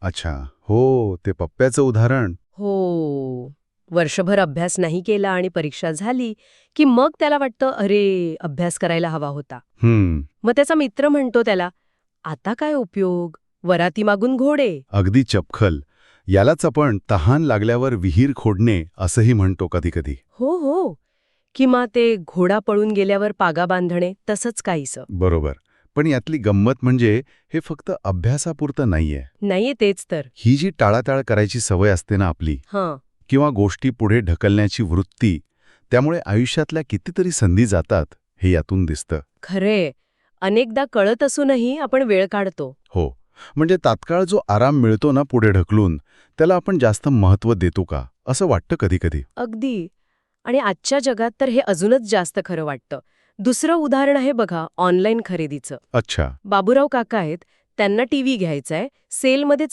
अच्छा. हो, ते पप्प्याचं उदाहरण. हो. वर्षभर अभ्यास नाही केला आणि परीक्षा झाली, की मग त्याला वाटतं, अरे, अभ्यास करायला हवा होता. हं, मग त्याचा मित्र म्हणतो त्याला, आता काय उपयोग? वराती मागून घोडे. अगदी चपखल. यालाच आपण तहान लागल्यावर विहीर खोडणे असंही म्हणतो कधी-कधी. हो हो. किंवा ते घोडा पळून गेल्यावर पागा बांधणे तसंच काहीसं. बरोबर. पण यातली गंमत म्हणजे हे फक्त अभ्यासापुरतं नाहीये. नाहीये तेच तर. ही जी टाळाटाळ करायची सवय असते ना आपली, हां. किंवा गोष्टी पुढे ढकलण्याची वृत्ती, त्यामुळे आयुष्यातल्या कितीतरी संधी जातात, हे यातून दिसतं. खरे. अनेकदा कळत असूनही आपण वेळ काढतो. हो. म्हणजे तात्काळ जो आराम मिळतो ना पुढे ढकलून, त्याला आपण जास्त महत्त्व देतो का, असं वाटतं कधी-कधी. अगदी. आणि आजच्या जगात तर हे अजूनच जास्त खरं वाटतं. दुसरं उदाहरण आहे बघा ऑनलाईन खरेदीचं. अच्छा. बाबूराव काका आहेत, त्यांना टीव्ही घ्यायचाय, सेलमध्ये